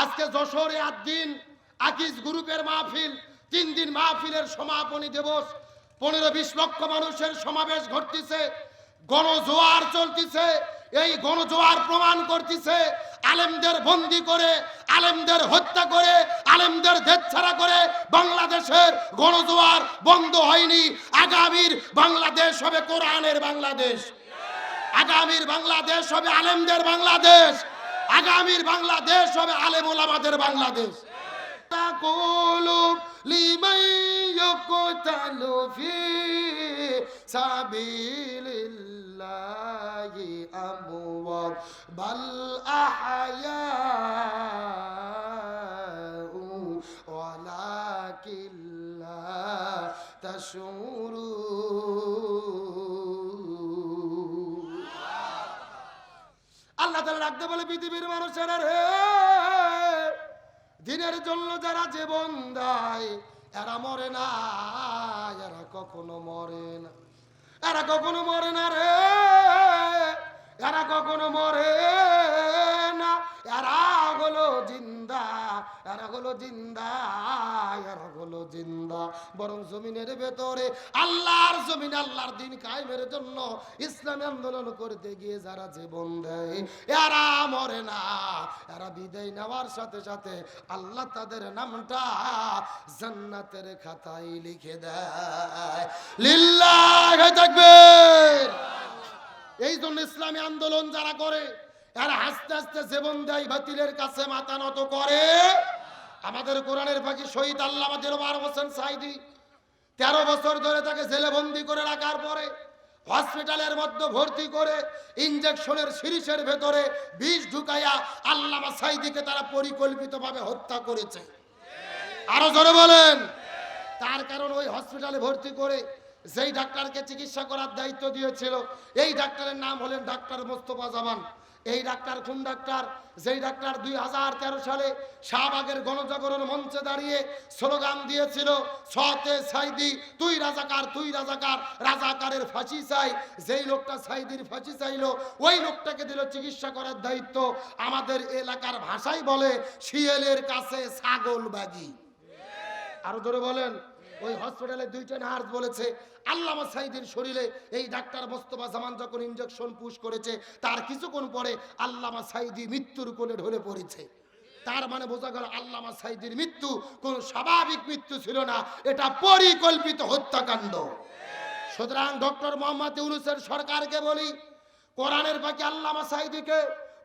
আজকে যশোরে আদ্দিন আকিজ গ্রুপের মাহফিল, 3 দিন মাহফিলের সমাপনী দিবস। 15-20 লক্ষ মানুষের সমাবেশ ঘটতেছে, গণজোয়ার চলতেছে। এই গণজোয়ার প্রমাণ করতেছে আলেমদের বন্দী করে, আলেমদের হত্যা করে, আলেমদের দেশছাড়া করে বাংলাদেশের গণজোয়ার বন্ধ হয়নি। আগামীর বাংলাদেশ হবে কোরআনের বাংলাদেশ, আগামীর বাংলাদেশ হবে আলেমদের বাংলাদেশ, আগামীর বাংলাদেশ হবে আলেম ওলামাদের বাংলাদেশ। তাকুলু লিমান ইয়ুকতালু ফি সাবিলিল্লাহি আমওয়াত বাল আহয়াউ ওয়ালাকিন লা তাশউরুন। আল্লাহ তাআলা ডাকতে বলে, পৃথিবীর মানুষেরা রে, দিনের জন্য যারা জীবন দেয় এরা মরে না, এরা কখনো মরে না, এরা কখনো মরে না রে, এরা কখনো মরে না। এরা হলো জিন্দা, এরা হলো জিন্দা, এরা হলো জিন্দা। বরং জমিনের ভেতরে আল্লাহর জমিন, আল্লাহর দিন কায়েমের জন্য ইসলামী আন্দোলন করতে গিয়ে যারা জীবন দেয় এরা মরে না। এরা বিদায় নেওয়ার সাথে সাথে আল্লাহ তাদের নামটা জান্নাতের খাতায় লিখে দেয়। লিল্লাহি তাকবীর। এই জন্য ইসলামী আন্দোলন যারা করে এরা আস্তে আস্তে জীবন দেয়, বাতিলের কাছে মাথা নত করে। আমাদের কোরআনের পাখি শহীদ আল্লামা দিলওয়ার হোসেন সাঈদী 13 বছর ধরে তাকে জেলে বন্দি করে রাখার পরে হসপিটালের মধ্যে ভর্তি করে ইনজেকশনের সিরিজের ভেতরে বিষ ঢুকাইয়া আল্লামা সাঈদীকে তারা পরিকল্পিতভাবে হত্যা করেছে। আরো জোরে বলেন। তার কারণ ওই হসপিটালে ভর্তি করে যেই ডাক্তারকে চিকিৎসা করার দায়িত্ব দিয়েছিল এই ডাক্তারের নাম হলেন ডাক্তার মোস্তফা জামান। এই ডাক্তার কোন ডাক্তার? যেই ডাক্তার 2013 সালে শাহবাগের গণজাগরণ মঞ্চে দাঁড়িয়ে স্লোগান দিয়েছিল, সতে সাঈদী তুই রাজাকার, তুই রাজাকার, রাজাকারের ফাঁসি চাই। যেই লোকটা সাঈদীর ফাঁসি চাইলো ওই লোকটাকে দিল চিকিৎসা করার দায়িত্ব। আমাদের এলাকার ভাষায় বলে শিয়ালের কাছে ছাগল বাগি। আরো ধরে বলেন। ওই হসপিটালে 2টা নার্স বলেছে আল্লামা সাঈদীর শরীরে এই ডাক্তার মোস্তফা জামান যখন ইনজেকশন পুশ করেছে তার কিছুক্ষণ পরে আল্লামা সাঈদী মৃত্যুর কোলে ঢলে পড়েছে। তার মানে বোঝা গেল আল্লামা সাঈদীর মৃত্যু কোন স্বাভাবিক মৃত্যু ছিল না, এটা পরিকল্পিত হত্যাকাণ্ড। সুতরাং ডক্টর মোহাম্মদ ইউনূসের সরকারকে বলি, কোরআনের পাখি আল্লামা সাঈদীকে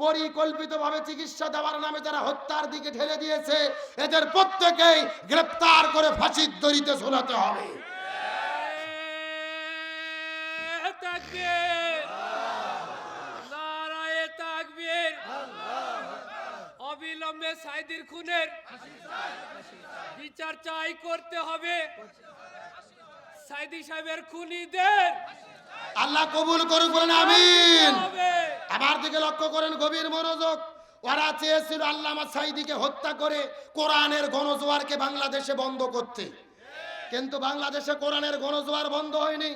পরিকল্পিতভাবে চিকিৎসা দেওয়ার নামে যারা হত্যার দিকে ঠেলে দিয়েছে এদের প্রত্যেকেই গ্রেফতার করে ফাঁসির দড়িতে ঝোলাতে হবে। অবিলম্বে সাঈদীর খুনের বিচার চাই করতে হবে। সাঈদী সাহেবের খুনিদের আল্লাহ কবুল করুক, বলেন আমিন। আমার দিকে লক্ষ্য করেন, গভীর মনোযোগ। ওরা চেয়েছিল আল্লামা সাঈদীকে হত্যা করে কোরআনের গণজোয়ারকে বাংলাদেশে বন্ধ করতে, কিন্তু বাংলাদেশে কোরআনের গণজোয়ার বন্ধ হয়নি।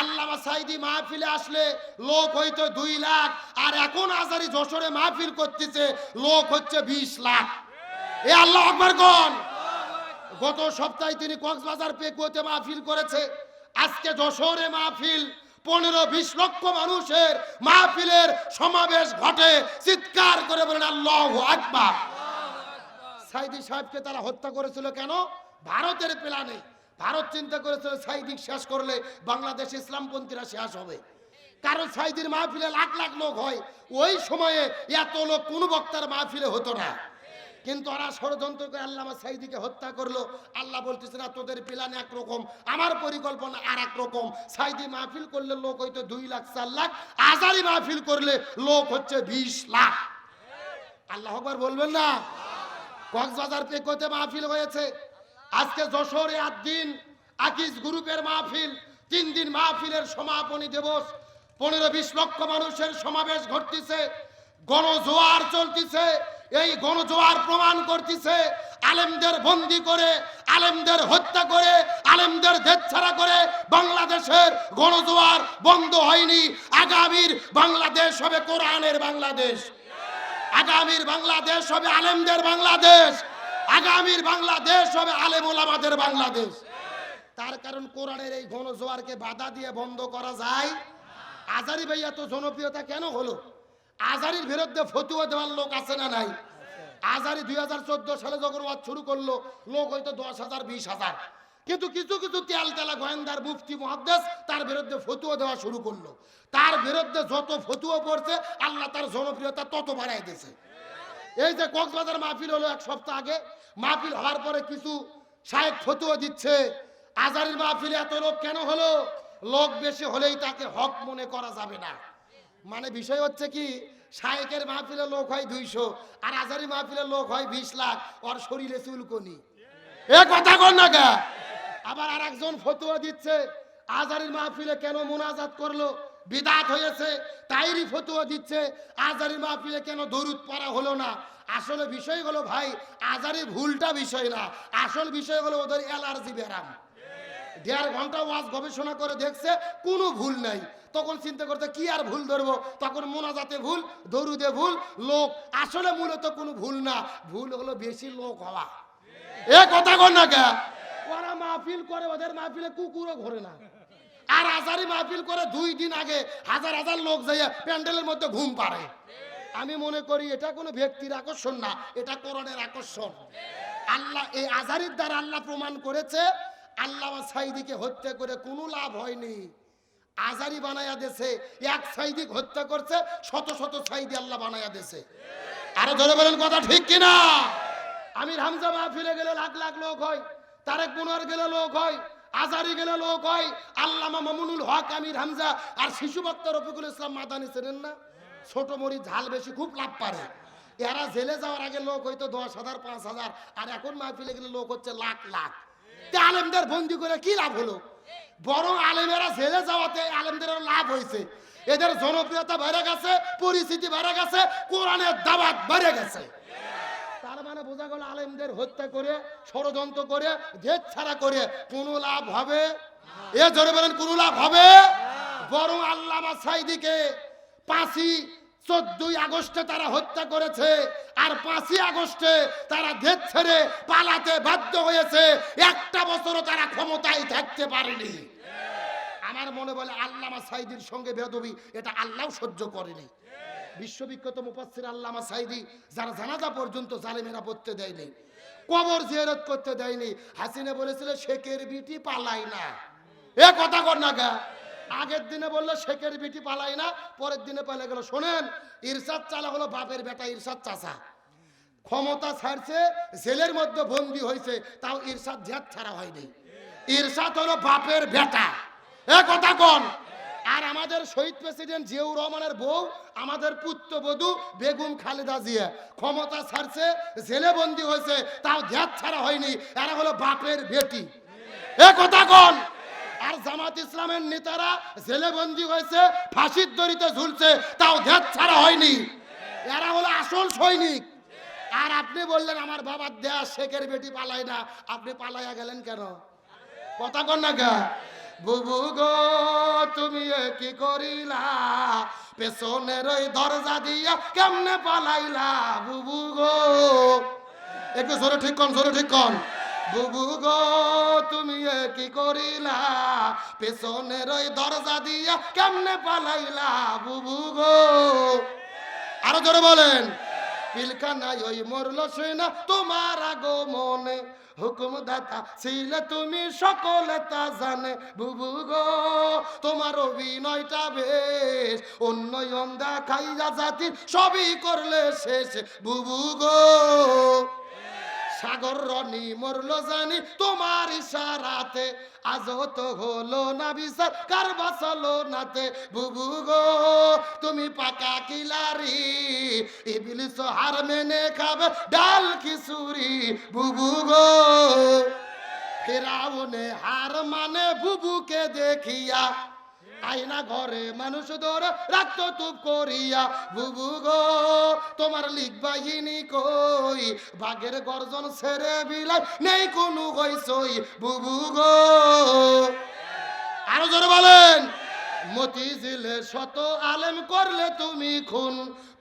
আল্লামা সাঈদী মাহফিলে আসলে লোক হইতো 2 লাখ, আর এখন আজারি যশোরে মাহফিল করতেছে লোক হচ্ছে 20 লাখ। এ আল্লাহু আকবার কোন। গত সপ্তাহে তিনি কক্সবাজার পেকুয়াতে মাহফিল করেছে, আজকে যশোরে মাহফিল। 15-20 লক্ষ মানুষের মাহফিলের সমাবেশ ঘটে। চিৎকার করে বলেন আল্লাহু আকবার। সাঈদী সাহেবকে তারা হত্যা করেছিল কেন? ভারতের প্ল্যানে। ভারত চিন্তা করেছিল সাঈদী শেষ করলে বাংলাদেশ ইসলামপন্থীরা শেষ হবে, কারণ সাঈদীর মাহফিলে লাখ লাখ লোক হয়। ওই সময়ে এত লোক কোন বক্তার মাহফিলে হতো না, কিন্তু ওরা ষড়যন্ত্র করে আল্লামা সাঈদীকে হত্যা করলো। আল্লাহ বলতেছে না, তোদের প্ল্যান একরকম, আমার পরিকল্পনা আর এক রকম। সাঈদী মাহফিল করলে লোক হয়তো 2 লাখ 4 লাখ, আজারি মাহফিল করলে লোক হচ্ছে 20 লাখ। আল্লাহু আকবার বলবেন না? কক্সবাজার পেকুয়াতে মাহফিল হয়েছে, আজকে যশোরে আদ্দিন আকিজ গ্রুপের মাহফিল, 3 দিন মাহফিলের সমাপনী দিবস। 15-20 লক্ষ মানুষের সমাবেশ ঘটতেছে, গণজোয়ার চলতেছে। এই গণজোয়ার প্রমাণ করতেছে আলেমদের বন্দী করে, আলেমদের হত্যা করে, আলেমদের দেশছাড়া করে বাংলাদেশের গণজোয়ার বন্ধ হয়নি। আগামীর বাংলাদেশ হবে কোরআনের বাংলাদেশ, আগামীর বাংলাদেশ হবে আলেমদের বাংলাদেশ, আগামীর বাংলাদেশ হবে আলেম ওলামাদের বাংলাদেশ। তার কারণ কোরআনের এই ঘন জোয়ারকে বাধা দিয়ে বন্ধ করা যায়। আজারি ভাই এত জনপ্রিয়তা কেন হলো? আজারির বিরুদ্ধে ফতুয়া দেওয়ার লোক আছে না নাই? আজারি 2014 সালে যখন ওয়াজ শুরু করলো, লোক হয়তো 10,000 20,000, কিন্তু কিছু কিছু তেল তেলা গোয়েন্দার মুফতি মুহাদ্দিস তার বিরুদ্ধে ফতুয়া দেওয়া শুরু করলো। তার বিরুদ্ধে যত ফতুয়া পড়ছে আল্লাহ তার জনপ্রিয়তা তত বাড়াই দিয়েছে। এই যে কক্সবাজার মাহফিল হলো 1 সপ্তাহ আগে, মাহফিল হওয়ার পরে কিছু শায়েখ ফতুয়া দিচ্ছে আজারির মাহফিলে এত লোক কেন হলো? লোক বেশি হলেই তাকে হক মনে করা যাবে না। মানে বিষয় হচ্ছে কি, শায়েকের মাহফিলে লোক হয় 200 আর আজারি মাহফিলে লোক হয় 20 লাখ, ওর শরীরে চুলকনি। এ কথা কর না কে? আবার আরেকজন ফতুয়া দিচ্ছে আজারির মাহফিলে কেন মুনাজাত করলো, বিদাত হয়েছে, তাইরি ফতুয়া দিচ্ছে আজারির মাহফিলে কেন দরুদ পড়া হলো না। আসলে বিষয় হলো ভাই, আজারি ভুলটা বিষয় না, আসল বিষয় হলো ওদের অ্যালার্জি ব্যারাম। 1.5 ঘন্টা ওয়াজ গবেষণা করে দেখছে কোনো ভুল নাই, তখন চিন্তা করতে কি আর ভুল ধরবো, তখন মোনাজাতে ভুল, দরুদে ভুল, লোক আসলে মূলত কোনো ভুল না, ভুল হলো বেশি লোক হওয়া। এ কথা কর না কে? ওরা মাহফিল করে, ওদের মাহফিলে কুকুরও ঘোরে না। আর আজারি মাহফিল করে 2 দিন আগে হাজার হাজার লোক যাইয়া প্যান্ডেলের মধ্যে ঘুম পাড়ে। আমি মনে করি এটা কোনো ব্যক্তির আকর্ষণ না, এটা কোরআনের আকর্ষণ। আল্লাহ এই আজারির দ্বারা আল্লাহ প্রমাণ করেছে আল্লামা সাঈদীকে হত্যা করে কোনো লাভ হয়নি। আজারি বানায়া দেশে এক সাঈদী হত্যা করছে, শত শত সাঈদী আল্লাহ বানায়া দেশে। আরো ধরে বলেন কথা ঠিক কিনা? আমির হামজা মাহফিলে গেলে লাখ লাখ লোক হয়, তারেক মুনার গেলে লোক হয়, আজারি গেলে লোক হয়, আল্লামা মামুনুল হক আমির হামজা আর শিশু বক্তা রফিকুল ইসলাম মাদানি চেনেন না? ছোট মরি ঝাল বেশি খুব লাভ পারে। এরা জেলে যাওয়ার আগে লোক হয়তো 10,000 5,000, আর এখন মাহফিলে গেলে লোক হচ্ছে লাখ লাখ। আলেমদের বন্দি করে কি লাভ হলো? বরং আলেমেরা জেলে যাওয়াতে আলেমদের লাভ হয়েছে, এদের জনপ্রিয়তা বেড়ে গেছে, পরিস্থিতি বেড়ে গেছে, কোরআনের দাওয়াত বেড়ে গেছে। তার মানে বোঝা গেল আলেমদের হত্যা করে, ষড়যন্ত্র করে, দেশ ছাড়া করে কোনো লাভ হবে? এ জোরে বলেন কোনো লাভ হবে? বরং আল্লামা সাঈদীকে 14ই আগস্টে তারা হত্যা করেছে, আর 5ই আগস্টে তারা দেশ ছেড়ে পালাতে বাধ্য হয়েছে। 1টা বছরও তারা ক্ষমতায় থাকতে পারেনি। আমার মনে বলে আল্লামা সাঈদীর সঙ্গে বেয়াদবি এটা আল্লাহও সহ্য করেনি। বিশ্ববিখ্যাত মুফাসসির আল্লামা সাঈদী যারা জানাজা পর্যন্ত জালেমেরা পড়তে দেয়নি, কবর জিয়ারত করতে দেয়নি। হাসিনা বলেছিল শেখের বিটি পালাই না। এ কথা কর না গা? আগের দিনে বললো শেখের বিটি পালাই না, পরের দিনে পালে গেল। শোনেন, ইরশাদ চালা হলো বাপের বেটা, ইরশাদ চাচা ক্ষমতা ছাড়ছে, জেলের মধ্যে বন্দী হয়েছে, তাও ইরশাদ জেদ ছাড়া হয়নি। ইরশাদ হলো বাপের বেটা। এ কথা কোন? আর আমাদের শহীদ প্রেসিডেন্ট জিয়াউর রহমানের বউ, আমাদের পুত্রবধূ বেগম খালেদা জিয়া ক্ষমতা ছাড়ছে, জেলে বন্দী হয়েছে, তাও জেদ ছাড়া হয়নি। এরা হলো বাপের বেটি। এ কথা কোন? আর জামাত ইসলামের নেতারা জেলে বন্দী হয়েছে, ফাঁসির দড়িতে ঝুলছে, তাও জেদ ছাড়া হয়নি। এরা হলো আসল সৈনিক। আর আপনি বললেন আমার বাবার দেয়া শেখের বেটি পালাই না, আপনি পালাইয়া গেলেন কেন? কথা কন না কে? বুবু গো তুমি কি করিলা, পেছনের ওই দরজা দিয়া কেমনে পালাইলা? বুবু গো একটু জোরে ঠিক কন, জোরে ঠিক কন। বুবু গো তুমি কি করিলা, পেছনের ওই দরজা দিয়া কেমনে পালাইলা? বুবু গো আরো জোরে বলেন। পিলখানায় ওই মরল সেনা তোমার আগমনে, হুকুম দাতা ছিলে তুমি সকলে তা জানে। বুবু গো তোমার অভিনয়টা বেশ, উন্নয়ন দেখাইয়া জাতির সবই করলে শেষ। বুবু গো সাগর রনি মরল জানি তোমার ইশারাতে, আজও তো হলো না বিচার কার বাঁচালো নাতে। বুবু গো তুমি পাকা কিলারি, ইবলিস হার মেনে খাবে ডাল খিচুড়ি। বুবু গো ফেরাউনে হার মানে বুবুকে দেখিয়া, আয়না ঘরে মানুষ ধরে রাখতো তুপ করিয়া। বুবু গো তোমার লিগ বাহিনী কই, বাঘের গর্জন ছেড়ে বিলাই নেই কোনো হইসই। বুবু গো আরো জোরে বলেন। মতিঝিলে শত আলেম করলে তুমি খুন,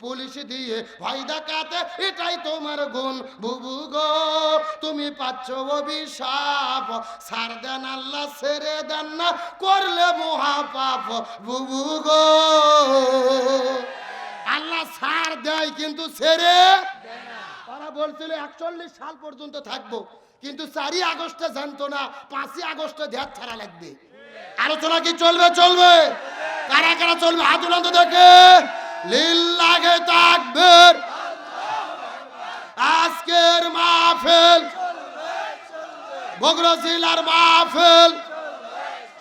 পুলিশ দিয়ে ভয় দেখাতে এটাই তোমার গুণ। বুবু গো তুমি পাচ্ছ অভিশাপ, ছাড় দেন আল্লাহ ছেড়ে দেন না করলে মহাপাপ। বুবু গো আল্লাহ ছাড় দেয় কিন্তু ছেড়ে, তারা বলছিল 41 সাল পর্যন্ত থাকবো, কিন্তু 4 আগস্টে জানতো না 5 আগস্টে দেশ ছাড়া লাগবে। আলোচনা কি চলবে? চলবে। কারা কারা চলবে হাত উলান্ত দেখে লিল্লাহে তাকবীর। আজকের মাহফিল বগুড়া জেলার মাহফিল